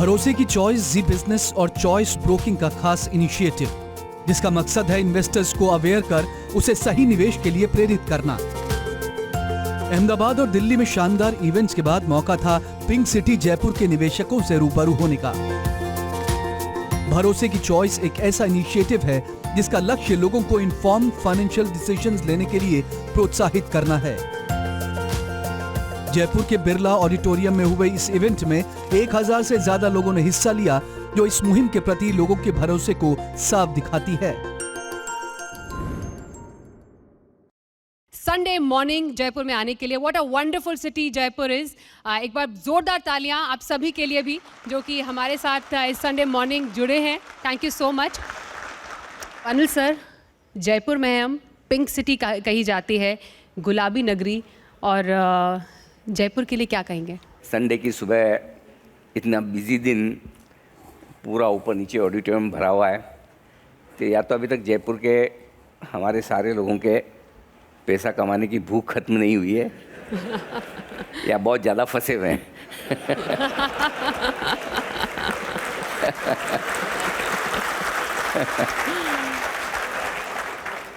भरोसे की चॉइस जी बिजनेस और चॉइस ब्रोकिंग का खास इनिशिएटिव, जिसका मकसद है इन्वेस्टर्स को अवेयर कर उसे सही निवेश के लिए प्रेरित करना। अहमदाबाद और दिल्ली में शानदार इवेंट्स के बाद मौका था पिंक सिटी जयपुर के निवेशकों से रूबरू होने का। भरोसे की चॉइस एक ऐसा इनिशिएटिव है जिसका लक्ष्य लोगों को इन्फॉर्म्ड फाइनेंशियल डिसीजंस लेने के लिए प्रोत्साहित करना है। जयपुर के बिरला ऑडिटोरियम में हुए इस इवेंट में 1000 से ज्यादा लोगों ने हिस्सा लिया, जो इस मुहिम के प्रति लोगों के भरोसे को साफ दिखाती है। संडे मॉर्निंग जयपुर में आने के लिए, what a wonderful city Jaipur is. एक बार जोरदार तालियां आप सभी के लिए भी जो कि हमारे साथ इस संडे मॉर्निंग जुड़े हैं। Thank you so much. Anil sir, Jaipur में हम पिंक सिटी कही जाती है, गुलाबी नगरी, और जयपुर के लिए क्या कहेंगे? संडे की सुबह इतना बिजी दिन, पूरा ऊपर नीचे ऑडिटोरियम भरा हुआ है, तो या तो अभी तक जयपुर के हमारे सारे लोगों के पैसा कमाने की भूख खत्म नहीं हुई है या बहुत ज़्यादा फंसे हुए हैं।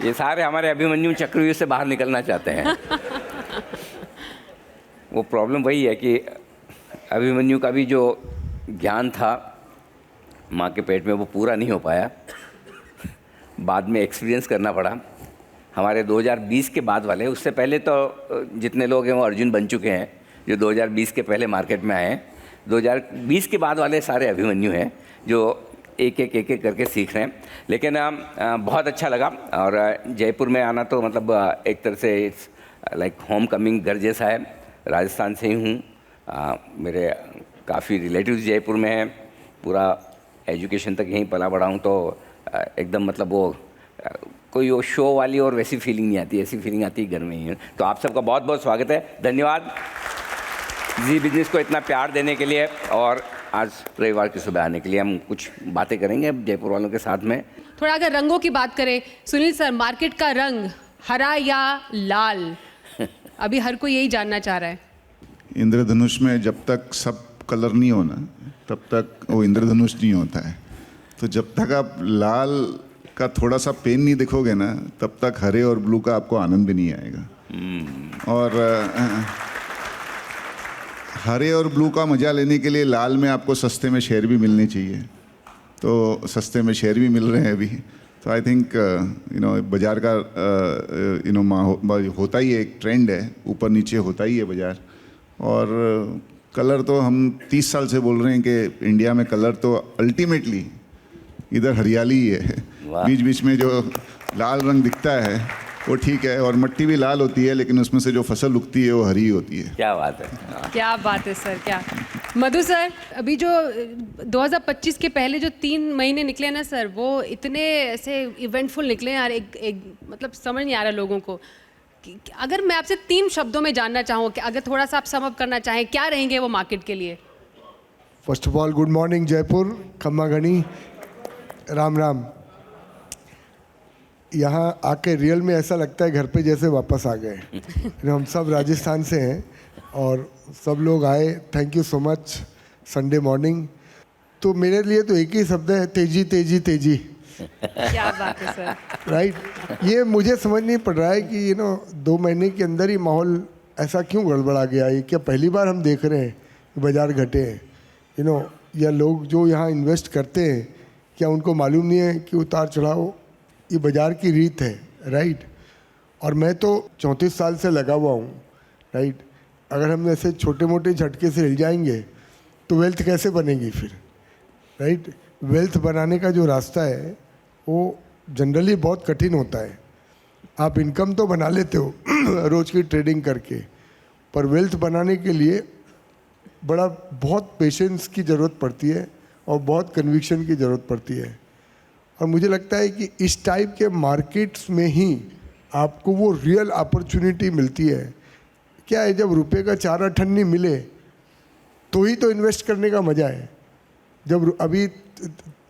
ये सारे हमारे अभिमन्यु चक्रव्यूह से बाहर निकलना चाहते हैं। वो प्रॉब्लम वही है कि अभिमन्यु का भी जो ज्ञान था माँ के पेट में वो पूरा नहीं हो पाया, बाद में एक्सपीरियंस करना पड़ा। हमारे 2020 के बाद वाले, उससे पहले तो जितने लोग हैं वो अर्जुन बन चुके हैं, जो 2020 के पहले मार्केट में आए हैं। 2020 के बाद वाले सारे अभिमन्यु हैं जो एक एक करके सीख रहे हैं। लेकिन बहुत अच्छा लगा, और जयपुर में आना तो मतलब एक तरह से इट्स लाइक होम कमिंग, घर जैसा है। राजस्थान से ही हूँ, मेरे काफ़ी रिलेटिव्स जयपुर में हैं, पूरा एजुकेशन तक यहीं पला बड़ा हूँ, तो एकदम मतलब वो कोई वो शो वाली और वैसी फीलिंग नहीं आती, ऐसी फीलिंग आती है घर में ही। तो आप सबका बहुत बहुत स्वागत है, धन्यवाद जी बिजनेस को इतना प्यार देने के लिए। और आज रविवार की सुबह आने के लिए हम कुछ बातें करेंगे जयपुर वालों के साथ में। थोड़ा अगर रंगों की बात करें, सुनील सर, मार्केट का रंग हरा या लाल, अभी हर कोई यही जानना चाह रहा है। इंद्रधनुष में जब तक सब कलर नहीं होना तब तक वो इंद्रधनुष नहीं होता है। तो जब तक आप लाल का थोड़ा सा पेन नहीं दिखोगे ना, तब तक हरे और ब्लू का आपको आनंद भी नहीं आएगा। और हरे और ब्लू का मज़ा लेने के लिए लाल में आपको सस्ते में शेयर भी मिलने चाहिए, तो सस्ते में शेयर भी मिल रहे हैं अभी। तो आई थिंक बाज़ार का होता ही है, एक ट्रेंड है, ऊपर नीचे होता ही है बाज़ार। और कलर तो हम 30 साल से बोल रहे हैं कि इंडिया में कलर तो अल्टीमेटली इधर हरियाली ही है। बीच बीच में जो लाल रंग दिखता है वो ठीक है, और मिट्टी भी लाल होती है, लेकिन उसमें से जो फसल उगती है वो हरी होती है। क्या बात है, क्या बात है सर, क्या। मधु सर, अभी जो 2025 के पहले जो 3 महीने निकले ना सर, वो इतने ऐसे इवेंटफुल निकले यार, एक मतलब समझ नहीं आ रहा लोगों को। अगर मैं आपसे 3 शब्दों में जानना चाहूँ कि अगर थोड़ा सा आप सम अप करना चाहें, क्या रहेंगे वो मार्केट के लिए? First of all good morning Jaipur, खम्मा गणी, राम राम। यहाँ आके रियल में ऐसा लगता है घर पे जैसे वापस आ गए। हम सब राजस्थान से हैं और सब लोग आए, thank you so much. Sunday morning तो मेरे लिए तो एक ही शब्द है, तेजी तेजी तेजी। क्या बात है सर, राइट। ये मुझे समझ नहीं पड़ रहा है कि 2 महीने के अंदर ही माहौल ऐसा क्यों गड़बड़ा गया। ये क्या पहली बार हम देख रहे हैं कि बाज़ार घटे हैं या लोग जो यहाँ इन्वेस्ट करते हैं, क्या उनको मालूम नहीं है कि उतार चढ़ाव ये बाज़ार की रीत है, राइट। और मैं तो 34 साल से लगा हुआ हूँ, राइट। अगर हम ऐसे छोटे मोटे झटके से हिल जाएंगे तो वेल्थ कैसे बनेगी फिर, राइट। वेल्थ बनाने का जो रास्ता है वो जनरली बहुत कठिन होता है। आप इनकम तो बना लेते हो रोज़ की ट्रेडिंग करके, पर वेल्थ बनाने के लिए बहुत पेशेंस की ज़रूरत पड़ती है और बहुत कन्विक्शन की ज़रूरत पड़ती है। और मुझे लगता है कि इस टाइप के मार्केट्स में ही आपको वो रियल अपॉर्चुनिटी मिलती है। क्या है, जब रुपए का 4 अठन्नी मिले तो ही तो इन्वेस्ट करने का मज़ा है। जब अभी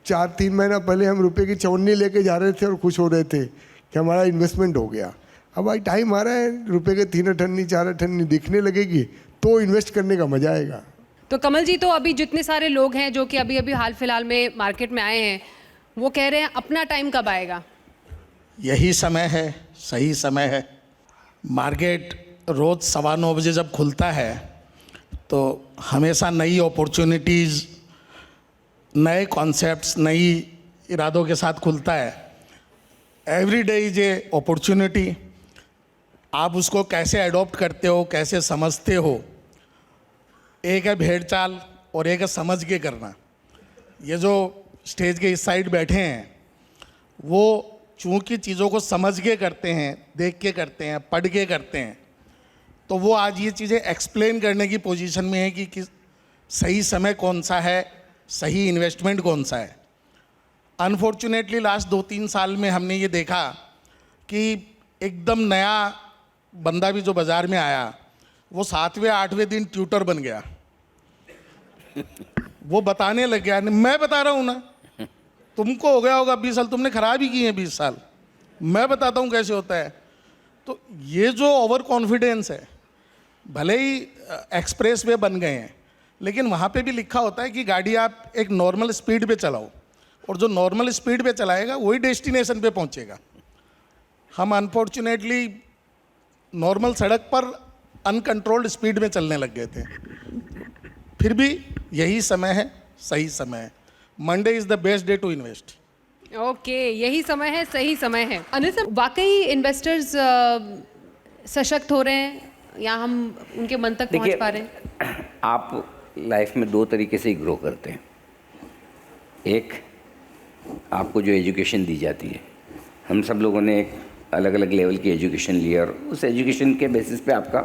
4-3 महीना पहले हम रुपए की 54 लेके जा रहे थे और खुश हो रहे थे कि हमारा इन्वेस्टमेंट हो गया। अब भाई टाइम आ रहा है, रुपए के 3 अठन्नी 4 अठन्नी दिखने लगेगी तो इन्वेस्ट करने का मज़ा आएगा। तो कमल जी, तो अभी जितने सारे लोग हैं जो कि अभी अभी हाल फिलहाल में मार्केट में आए हैं, वो कह रहे हैं अपना टाइम कब आएगा? यही समय है, सही समय है। मार्केट रोज़ 9:15 बजे जब खुलता है तो हमेशा नई अपॉर्चुनिटीज़, नए कॉन्सेप्ट्स, नई इरादों के साथ खुलता है। Every day is a opportunity. आप उसको कैसे अडॉप्ट करते हो, कैसे समझते हो, एक है भेड़ चाल और एक है समझ के करना। ये जो स्टेज के इस साइड बैठे हैं वो चूँकि चीज़ों को समझ के करते हैं, देख के करते हैं, पढ़ के करते हैं, तो वो आज ये चीज़ें एक्सप्लेन करने की पोजीशन में है कि किस सही समय कौन सा है, सही इन्वेस्टमेंट कौन सा है। अनफॉर्चुनेटली लास्ट 2-3 साल में हमने ये देखा कि एकदम नया बंदा भी जो बाज़ार में आया वो 7वें-8वें दिन ट्यूटर बन गया। वो बताने लग गया, मैं बता रहा हूँ ना, तुमको हो गया होगा 20 साल, तुमने खराब ही किए हैं 20 साल, मैं बताता हूँ कैसे होता है। तो ये जो ओवर कॉन्फिडेंस है, भले ही एक्सप्रेस वे बन गए हैं, लेकिन वहाँ पे भी लिखा होता है कि गाड़ी आप एक नॉर्मल स्पीड पे चलाओ, और जो नॉर्मल स्पीड पे चलाएगा वही डेस्टिनेशन पे पहुँचेगा। हम अनफॉर्चुनेटली नॉर्मल सड़क पर अनकंट्रोल्ड स्पीड में चलने लग गए थे। फिर भी यही समय है, सही समय है। Monday is the best day to invest. Okay, यही समय है, सही समय है। अनिल सर, वाकई इन्वेस्टर्स सशक्त हो रहे हैं या हम उनके मन तक पहुंच पा रहे हैं? आप लाइफ में 2 तरीके से ग्रो करते हैं। एक, आपको जो एजुकेशन दी जाती है, हम सब लोगों ने एक अलग अलग लेवल की एजुकेशन ली है और उस एजुकेशन के बेसिस पे आपका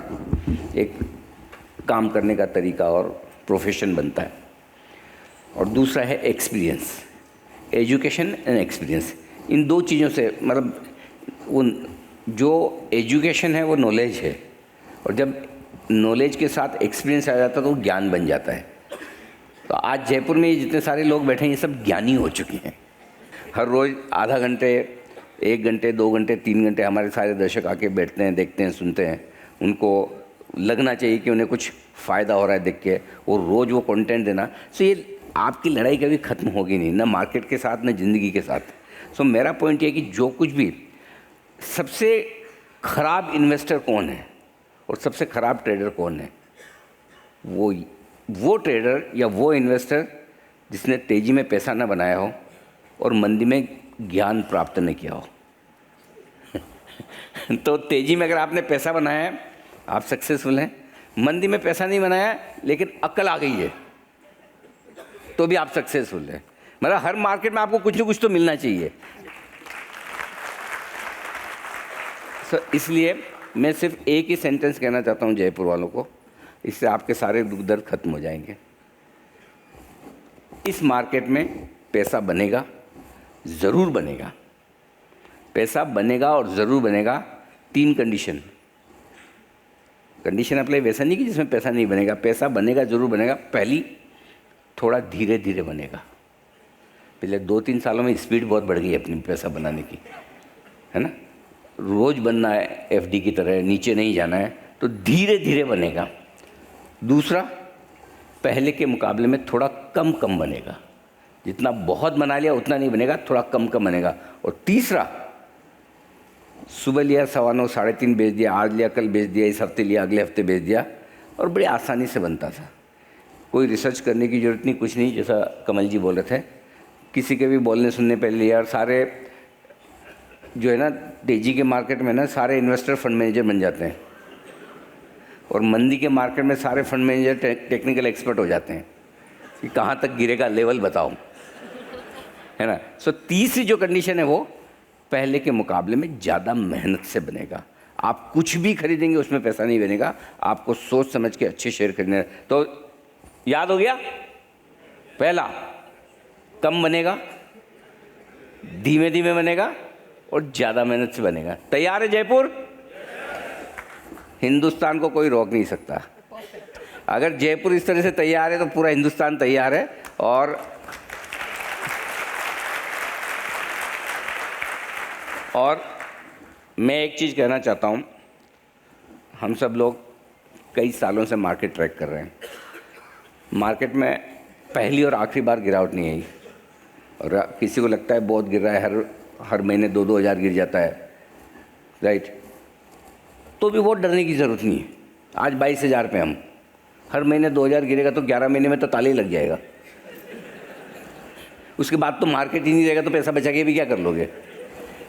एक काम करने का तरीका और प्रोफेशन बनता है। और दूसरा है एक्सपीरियंस। एजुकेशन एंड एक्सपीरियंस, इन 2 चीज़ों से, मतलब वो जो एजुकेशन है वो नॉलेज है, और जब नॉलेज के साथ एक्सपीरियंस आ जाता है तो ज्ञान बन जाता है। तो आज जयपुर में जितने सारे लोग बैठे हैं ये सब ज्ञानी हो चुके हैं। हर रोज़ आधा घंटे, 1 घंटे, 2 घंटे, 3 घंटे हमारे सारे दर्शक आके बैठते हैं, देखते हैं, सुनते हैं। उनको लगना चाहिए कि उन्हें कुछ फ़ायदा हो रहा है देख के, और रोज़ वो कंटेंट देना। सो ये आपकी लड़ाई कभी ख़त्म होगी नहीं, ना मार्केट के साथ, ना ज़िंदगी के साथ। सो मेरा पॉइंट ये है कि जो कुछ भी, सबसे ख़राब इन्वेस्टर कौन है और सबसे ख़राब ट्रेडर कौन है? वो ट्रेडर या वो इन्वेस्टर जिसने तेज़ी में पैसा ना बनाया हो और मंदी में ज्ञान प्राप्त न किया हो। तो तेज़ी में अगर आपने पैसा बनाया है, आप सक्सेसफुल हैं। मंदी में पैसा नहीं बनाया लेकिन अक्ल आ गई है, तो भी आप सक्सेसफुल हैं। मतलब हर मार्केट में आपको कुछ न कुछ तो मिलना चाहिए। इसलिए मैं सिर्फ एक ही सेंटेंस कहना चाहता हूँ जयपुर वालों को, इससे आपके सारे दुख दर्द खत्म हो जाएंगे। इस मार्केट में पैसा बनेगा, ज़रूर बनेगा। पैसा बनेगा और ज़रूर बनेगा। 3 कंडीशन अप्लाई, वैसा नहीं कि जिसमें पैसा नहीं बनेगा। पैसा बनेगा, ज़रूर बनेगा। पहली, थोड़ा धीरे धीरे बनेगा। पिछले 2-3 सालों में स्पीड बहुत बढ़ गई है अपनी पैसा बनाने की, है ना। रोज़ बनना है एफडी की तरह, नीचे नहीं जाना है, तो धीरे धीरे बनेगा। दूसरा, पहले के मुकाबले में थोड़ा कम कम बनेगा। जितना बहुत बना लिया उतना नहीं बनेगा, थोड़ा कम कम बनेगा। और तीसरा, सुबह लिया 9:15, 3:30 बेच दिया, आज लिया कल बेच दिया, इस हफ्ते लिया अगले हफ्ते बेच दिया, और बड़ी आसानी से बनता था। कोई रिसर्च करने की ज़रूरत नहीं, कुछ नहीं। जैसा कमल जी बोल रहे थे, किसी के भी बोलने सुनने पहले लिया। और सारे जो है ना, तेजी के मार्केट में ना सारे इन्वेस्टर फंड मैनेजर बन जाते हैं, और मंदी के मार्केट में सारे फंड मैनेजर टेक्निकल एक्सपर्ट हो जाते हैं कि कहाँ तक गिरेगा, लेवल बताओ, है ना। सो तीसरी जो कंडीशन है वो पहले के मुकाबले में ज़्यादा मेहनत से बनेगा। आप कुछ भी खरीदेंगे उसमें पैसा नहीं बनेगा, आपको सोच समझ के अच्छे शेयर खरीदने। तो याद हो गया, पहला कम बनेगा, धीमे धीमे बनेगा, और ज़्यादा मेहनत से बनेगा। तैयार है जयपुर? हिंदुस्तान को कोई रोक नहीं सकता। अगर जयपुर इस तरह से तैयार है तो पूरा हिंदुस्तान तैयार है। और मैं एक चीज़ कहना चाहता हूँ, हम सब लोग कई सालों से मार्केट ट्रैक कर रहे हैं। मार्केट में पहली और आखिरी बार गिरावट नहीं आई, और किसी को लगता है बहुत गिर रहा है, हर महीने 2-2 हज़ार गिर जाता है, राइट, तो भी बहुत डरने की ज़रूरत नहीं है। आज 22,000 पे हम, हर महीने 2,000 गिरेगा तो 11 महीने में तो ताले ही लग जाएगा, उसके बाद तो मार्केट ही नहीं रहेगा, तो पैसा बचा के भी क्या कर लोगे।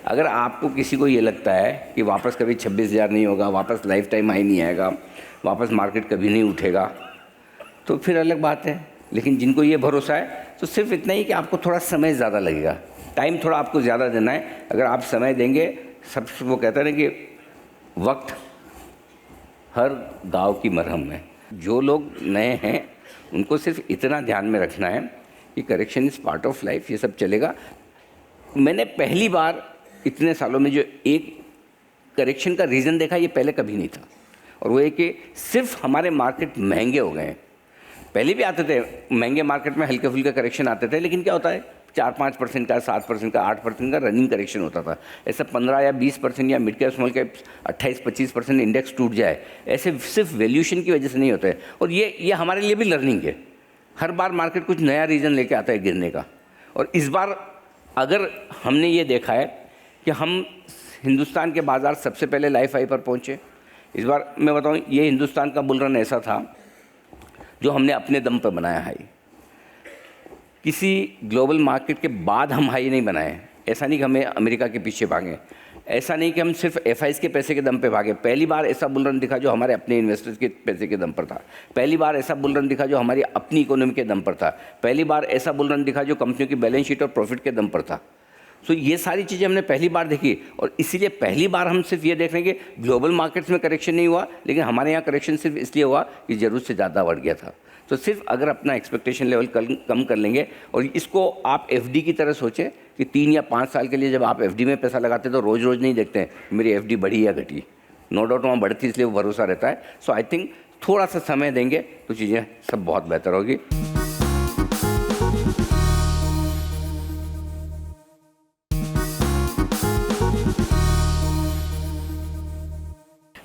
अगर आपको किसी को ये लगता है कि वापस कभी 26,000 नहीं होगा, वापस लाइफ टाइम हाई नहीं आएगा, वापस मार्केट कभी नहीं उठेगा, तो फिर अलग बात है। लेकिन जिनको ये भरोसा है तो सिर्फ इतना ही कि आपको थोड़ा समय ज़्यादा लगेगा, टाइम थोड़ा आपको ज़्यादा देना है। अगर आप समय देंगे, सब वो कहते हैं ना कि वक्त हर गाँव की मरहम है। जो लोग नए हैं उनको सिर्फ इतना ध्यान में रखना है कि correction is part of life, ये सब चलेगा। मैंने पहली बार इतने सालों में जो एक करेक्शन का रीज़न देखा, ये पहले कभी नहीं था, और वो ये कि सिर्फ हमारे मार्केट महंगे हो गए हैं। पहले भी आते थे महंगे मार्केट में, हल्के फुल्के करेक्शन आते थे, लेकिन क्या होता है 4-5% का, 7% का, 8% का रनिंग करेक्शन होता था। ऐसा 15 या 20% या mid cap small cap 28-25% index टूट जाए, ऐसे सिर्फ वैल्यूएशन की वजह से नहीं होता है। और ये हमारे लिए भी लर्निंग है। हर बार मार्केट कुछ नया रीज़न लेके आता है गिरने का, और इस बार अगर हमने ये देखा है कि हम हिंदुस्तान के बाज़ार सबसे पहले लाइफ हाई पर पहुँचे। इस बार मैं बताऊँ, ये हिंदुस्तान का बुल रन ऐसा था जो हमने अपने दम पर बनाया हाई। किसी ग्लोबल मार्केट के बाद हम हाई नहीं बनाए। ऐसा नहीं कि हमें अमेरिका के पीछे भागें, ऐसा नहीं कि हम सिर्फ एफआईज के पैसे के दम पे भागे। पहली बार ऐसा बुल रन दिखा जो हमारे अपने इन्वेस्टर्स के पैसे के दम पर था। पहली बार ऐसा बुल रन दिखा जो हमारी अपनी इकोनॉमी के दम पर था। पहली बार ऐसा बुल रन दिखा जो कंपनियों की बैलेंस शीट और प्रॉफिट के दम पर था। सो ये सारी चीज़ें हमने पहली बार देखी, और इसीलिए पहली बार हम सिर्फ ये देख रहे हैं कि ग्लोबल मार्केट्स में करेक्शन नहीं हुआ, लेकिन हमारे यहाँ करेक्शन सिर्फ इसलिए हुआ कि ज़रूरत से ज़्यादा बढ़ गया था। तो सिर्फ अगर अपना एक्सपेक्टेशन लेवल कम कर लेंगे, और इसको आप एफडी की तरह सोचें कि 3 या 5 साल के लिए जब आप एफडी में पैसा लगाते हैं तो रोज़ रोज़ नहीं देखते हैं मेरी एफडी बढ़ी या घटी। नो डाउट वहाँ बढ़ती, इसलिए वो भरोसा रहता है। सो आई थिंक थोड़ा सा समय देंगे तो चीज़ें सब बहुत बेहतर होगी।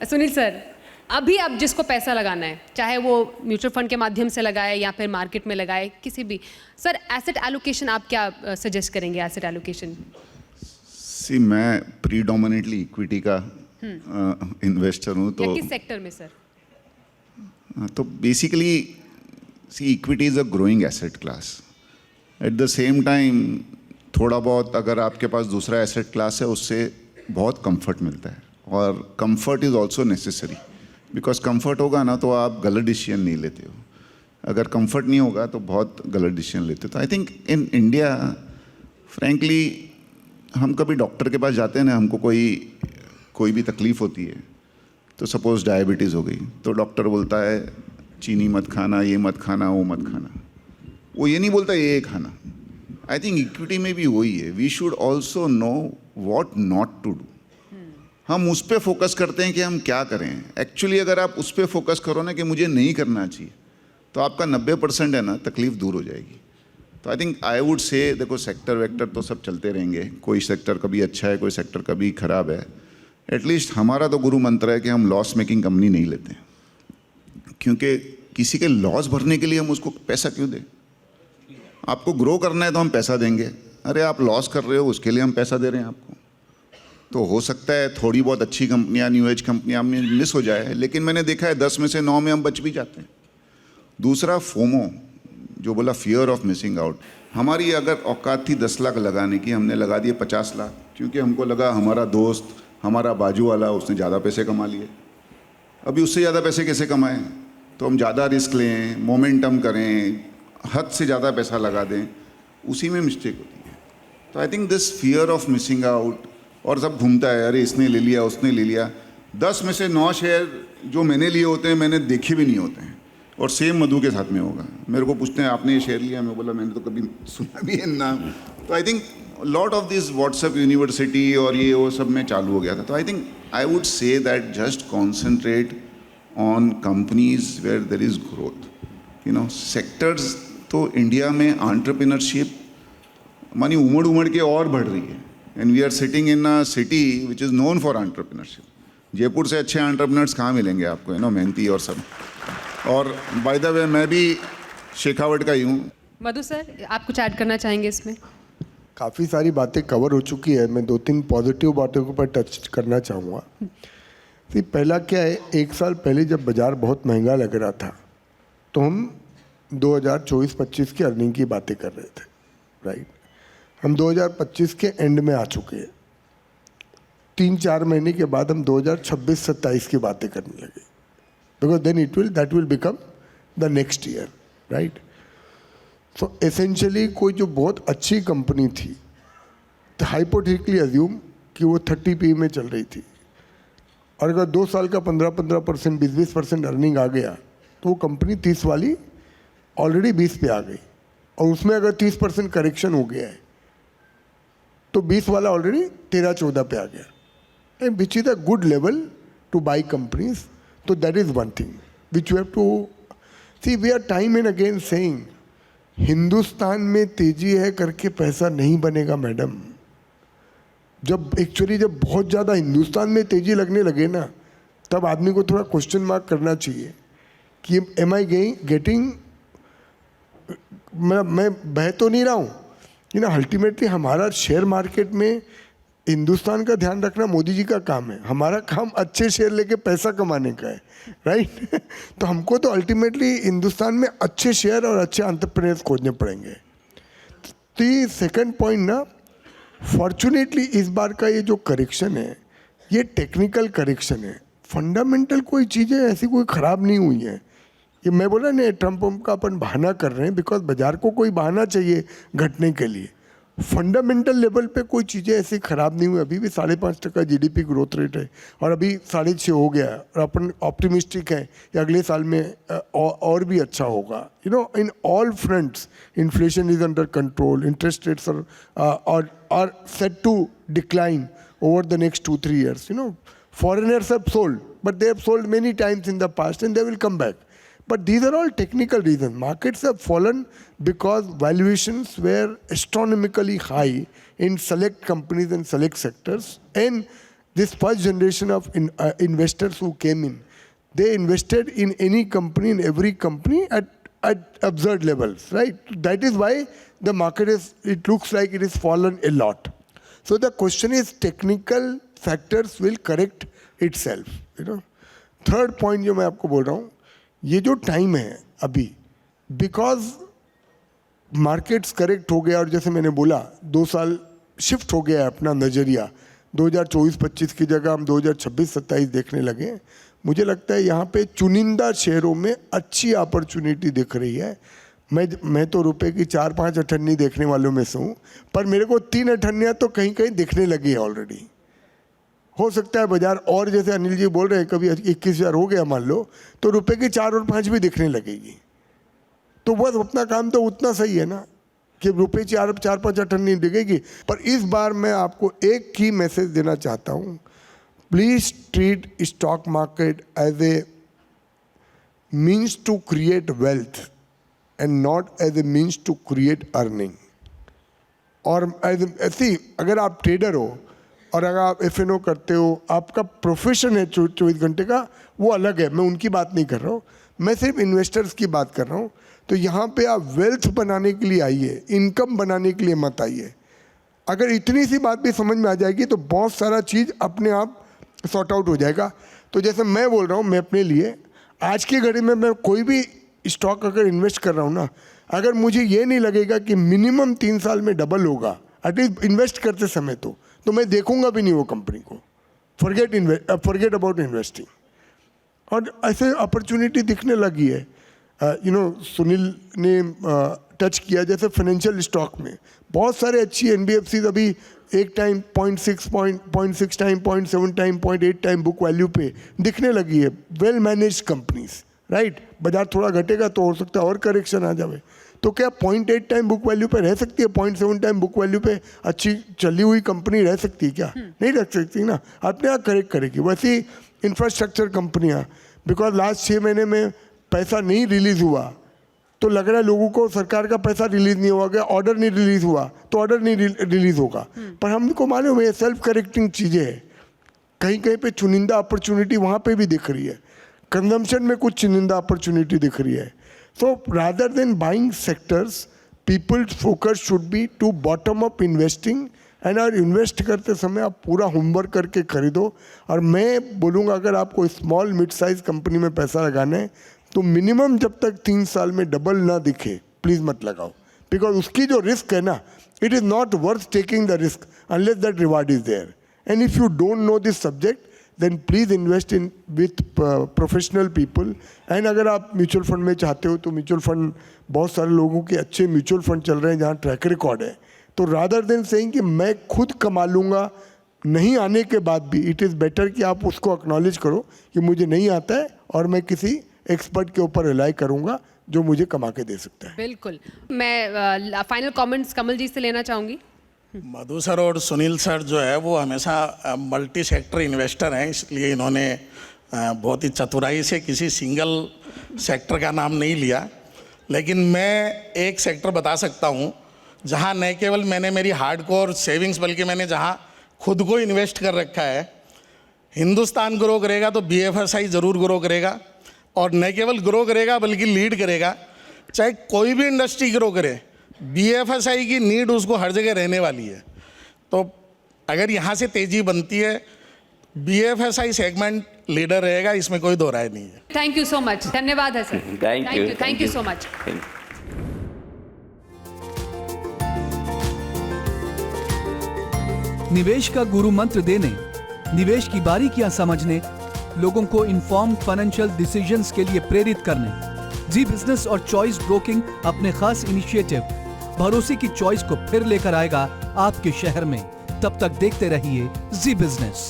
सुनील सर, अभी आप जिसको पैसा लगाना है, चाहे वो म्यूचुअल फंड के माध्यम से लगाए या फिर मार्केट में लगाए, किसी भी, सर एसेट एलोकेशन आप क्या सजेस्ट करेंगे? एसेट एलोकेशन सी, मैं प्रीडोमिनेटली इक्विटी का इन्वेस्टर हूँ। तो किस सेक्टर में सर? तो basically see, equity is a growing asset class. At the same time थोड़ा बहुत अगर आपके पास दूसरा एसेट क्लास है, उससे बहुत कंफर्ट मिलता है, और comfort is also necessary. Because comfort होगा ना तो आप गलत डिसीजन नहीं लेते हो, अगर कंफर्ट नहीं होगा तो बहुत गलत डिसीजन लेते हो। तो I think in India frankly, हम कभी डॉक्टर के पास जाते हैं ना, हमको कोई भी तकलीफ़ होती है, तो सपोज़ डायबिटीज़ हो गई, तो डॉक्टर बोलता है चीनी मत खाना, ये मत खाना, वो मत खाना, वो ये नहीं बोलता ये खाना। आई थिंक इक्विटी में भी वही है, we should also know what not to do. हम उस पर फोकस करते हैं कि हम क्या करें। एक्चुअली अगर आप उस पर फोकस करो ना कि मुझे नहीं करना चाहिए, तो आपका 90% है ना तकलीफ दूर हो जाएगी। तो आई थिंक आई वुड से, देखो सेक्टर वेक्टर तो सब चलते रहेंगे, कोई सेक्टर कभी अच्छा है, कोई सेक्टर कभी ख़राब है। एटलीस्ट हमारा तो गुरु मंत्र है कि हम लॉस मेकिंग कंपनी नहीं लेते हैं, क्योंकि किसी के लॉस भरने के लिए हम उसको पैसा क्यों दें। आपको ग्रो करना है तो हम पैसा देंगे, अरे आप लॉस कर रहे हो उसके लिए हम पैसा दे रहे हैं आपको। तो हो सकता है थोड़ी बहुत अच्छी कंपनियां, न्यू एज कंपनियां में मिस हो जाए, लेकिन मैंने देखा है 10 में से 9 में हम बच भी जाते हैं। दूसरा फोमो, जो बोला फियर ऑफ मिसिंग आउट, हमारी अगर औकात थी 10 लाख लगाने की, हमने लगा दिए 50 लाख, क्योंकि हमको लगा हमारा दोस्त, हमारा बाजू वाला, उसने ज़्यादा पैसे कमा लिए। अभी उससे ज़्यादा पैसे कैसे कमाएं? तो हम ज़्यादा रिस्क लें, मोमेंटम करें, हद से ज़्यादा पैसा लगा दें, उसी में मिस्टेक होती है। तो I think this fear of missing out, और सब घूमता है, अरे इसने ले लिया, उसने ले लिया। 10 में से 9 शेयर जो मैंने लिए होते हैं, मैंने देखे भी नहीं होते हैं, और सेम मधु के साथ में होगा। मेरे को पूछते हैं आपने ये शेयर लिया, मैं बोला मैंने तो कभी सुना भी है ना। तो I think lot of this WhatsApp university और ये वो सब में चालू हो गया था। तो I think I would say that just concentrate on companies where there is growth, you know. Sectors तो इंडिया में एंटरप्रेन्योरशिप मानी उमड़ के और बढ़ रही है, and we are sitting in a city which is known for entrepreneurship. Jaipur से अच्छे एंटरप्रेन्योर्स कहाँ मिलेंगे आपको, यू नो, मेहनती और सब। और बाय द वे, मैं भी शेखावट का ही हूँ। मधु सर, आप कुछ ऐड करना चाहेंगे इसमें? काफ़ी सारी बातें कवर हो चुकी है, मैं 2-3 पॉजिटिव बातों के ऊपर टच करना चाहूँगा। कि पहला क्या है, 1 साल पहले जब बाज़ार बहुत महंगा लग रहा था तो हम 2024-25 की अर्निंग की बातें कर रहे थे, राइट। हम 2025 के एंड में आ चुके हैं। 3-4 महीने के बाद हम 2026-27 की बातें करने लगे, because then that will become the next year, right. So essentially कोई जो बहुत अच्छी कंपनी थी, तो हाइपोथेटिकली अज्यूम कि वो 30 पी में चल रही थी, और अगर 2 साल का 15% 20% अर्निंग आ गया तो वो कंपनी 30 वाली ऑलरेडी 20 पे आ गई, और उसमें अगर 30% करेक्शन हो गया है तो 20 वाला ऑलरेडी 13-14 पे आ गया, and which is a good level to buy companies. तो that is one thing which you have to see. We are time and again saying Hindustan में तेजी है करके पैसा नहीं बनेगा मैडम। जब बहुत ज़्यादा हिंदुस्तान में तेजी लगने लगे ना, तब आदमी को थोड़ा क्वेश्चन मार्क करना चाहिए कि एम आई गेटिंग, मैं बह तो नहीं रहा हूँ कि ना, अल्टीमेटली हमारा शेयर मार्केट में हिंदुस्तान का ध्यान रखना मोदी जी का काम है, हमारा काम अच्छे शेयर लेके पैसा कमाने का है, राइट। तो हमको तो अल्टीमेटली हिंदुस्तान में अच्छे शेयर और अच्छे एंटरप्रेन्योर्स खोजने पड़ेंगे। तो सेकंड पॉइंट ना, फॉर्चुनेटली इस बार का ये जो करेक्शन है ये टेक्निकल करेक्शन है, फंडामेंटल कोई चीज़ें ऐसी कोई ख़राब नहीं हुई हैं। ये मैं बोला नहीं, ट्रम्प का अपन बहाना कर रहे हैं, बिकॉज बाजार को कोई बहाना चाहिए घटने के लिए। फंडामेंटल लेवल पे कोई चीज़ें ऐसी ख़राब नहीं हुई। अभी भी 5.5% जीडीपी ग्रोथ रेट है, और अभी 6.5 हो गया है, और अपन ऑप्टिमिस्टिक है कि अगले साल में और भी अच्छा होगा। You know, in all fronts inflation is under control, interest rates are set to decline over the next 2-3 years. You know, foreigners have sold, but they have sold many times in the past and they will come back. But these are all technical reasons. Markets have fallen because valuations were astronomically high in select companies and select sectors. And this first generation of investors who came in, they invested in any company, in every company at absurd levels, right? That is why the market it looks like it has fallen a lot. So the question is, technical factors will correct itself. You know, third point जो मैं आपको बोल रहा हूँ, ये जो time है अभी, बिकॉज मार्केट्स करेक्ट हो गया, और जैसे मैंने बोला 2 साल शिफ्ट हो गया है अपना नज़रिया, 2024-25 की जगह हम 2026-27 देखने लगे। मुझे लगता है यहाँ पे चुनिंदा शेयरों में अच्छी अपॉर्चुनिटी दिख रही है। मैं तो रुपए की 4-5 अठन्नी देखने वालों में से हूँ, पर मेरे को 3 अठन्नियाँ तो कहीं कहीं दिखने लगी है ऑलरेडी। हो सकता है बाजार और, जैसे अनिल जी बोल रहे हैं, कभी 21,000 हो गया मान लो, तो रुपए की 4 और 5 भी दिखने लगेगी। तो बस अपना काम तो उतना सही है ना कि रुपए 4-5 अठन्नी दिखेगी। पर इस बार मैं आपको एक की मैसेज देना चाहता हूँ, please treat stock market as a means to create wealth and not as a means to create earning. और ऐसी अगर आप ट्रेडर हो और अगर आप FNO करते हो, आपका प्रोफेशन है 24 घंटे का, वो अलग है, मैं उनकी बात नहीं कर रहा हूँ, मैं सिर्फ इन्वेस्टर्स की बात कर रहा हूँ। तो यहाँ पे आप वेल्थ बनाने के लिए आइए, इनकम बनाने के लिए मत आइए। अगर इतनी सी बात भी समझ में आ जाएगी तो बहुत सारा चीज़ अपने आप सॉर्ट आउट हो जाएगा। तो जैसे मैं बोल रहा हूँ, मैं अपने लिए आज की घड़ी में मैं कोई भी स्टॉक अगर इन्वेस्ट कर रहा हूँ ना, अगर मुझे ये नहीं लगेगा कि मिनिमम 3 साल में डबल होगा, एटलीस्ट इन्वेस्ट करते समय तो मैं देखूंगा भी नहीं वो कंपनी को। Forget about investing. और ऐसे अपॉर्चुनिटी दिखने लगी है। यू नो, सुनील ने टच किया, जैसे फाइनेंशियल स्टॉक में बहुत सारे अच्छी NBFCs अभी एक time 0.6 time, 0.7 time, 0.8 time book value पे दिखने लगी है। Well managed companies, right. बाजार थोड़ा घटेगा तो हो सकता है और करेक्शन आ जाए, तो क्या 0.8 टाइम बुक वैल्यू पे रह सकती है? 0.7 टाइम बुक वैल्यू पे अच्छी चली हुई कंपनी रह सकती है क्या? नहीं रह सकती ना, अपने आप करेक्ट करेगी। वैसे इंफ्रास्ट्रक्चर कंपनियां, बिकॉज लास्ट 6 महीने में पैसा नहीं रिलीज हुआ, तो लग रहा है लोगों को सरकार का पैसा रिलीज नहीं हुआ, ऑर्डर नहीं रिलीज हुआ तो ऑर्डर नहीं रिलीज होगा। पर हमको मालूम है सेल्फ करेक्टिंग चीज़ें है। कहीं कहीं पे चुनिंदा अपॉर्चुनिटी वहाँ पे भी दिख रही है, कंजम्पशन में कुछ चुनिंदा अपॉर्चुनिटी दिख रही है। So rather than buying sectors, people's focus should be to bottom up investing. And और इन्वेस्ट करते समय आप पूरा होमवर्क करके खरीदो. और मैं बोलूँगा अगर आपको स्मॉल मिड साइज कंपनी में पैसा लगाना है तो मिनिमम जब तक 3 साल में डबल ना दिखे प्लीज़ मत लगाओ. बिकॉज उसकी जो रिस्क है ना, it is not worth taking the risk unless that reward is there. And if you don't know this subject then please invest in with professional people. And अगर आप म्यूचुअल फंड में चाहते हो तो म्यूचुअल फंड, बहुत सारे लोगों के अच्छे म्यूचुअल फंड चल रहे हैं जहाँ ट्रैक रिकॉर्ड है. तो रादर देन सेइंग कि मैं खुद कमा लूँगा नहीं आने के बाद भी, इट इज़ बेटर कि आप उसको एक्नॉलेज करो कि मुझे नहीं आता है और मैं किसी एक्सपर्ट के ऊपर रिलाई करूँगा जो मुझे कमा के दे सकता है. बिल्कुल. मैं फाइनल कमेंट्स कमल जी से लेना चाहूँगी. मधु सर और सुनील सर जो है वो हमेशा मल्टी सेक्टर इन्वेस्टर हैं, इसलिए इन्होंने बहुत ही चतुराई से किसी सिंगल सेक्टर का नाम नहीं लिया. लेकिन मैं एक सेक्टर बता सकता हूँ जहाँ न केवल मैंने मेरी हार्डकोर सेविंग्स बल्कि मैंने जहाँ खुद को इन्वेस्ट कर रखा है. हिंदुस्तान ग्रो करेगा तो BFSI ज़रूर ग्रो करेगा, और न केवल ग्रो करेगा बल्कि लीड करेगा. चाहे कोई भी इंडस्ट्री ग्रो करे, BFSI की नीड उसको हर जगह रहने वाली है. तो अगर यहाँ से तेज़ी बनती है, BFSI सेगमेंट लीडर रहेगा, इसमें कोई दो राय नहीं है. Thank you so much. धन्यवाद है sir. Thank you so much. निवेश का गुरु मंत्र देने, निवेश की बारीकियां समझने, लोगों को इन्फॉर्म्ड फाइनेंशियल डिसीजंस के लिए प्रेरित करने, जी बिजनेस और चॉइस ब्रोकिंग अपने खास इनिशिएटिव भरोसे की चॉइस को फिर लेकर आएगा आपके शहर में. तब तक देखते रहिए जी बिजनेस.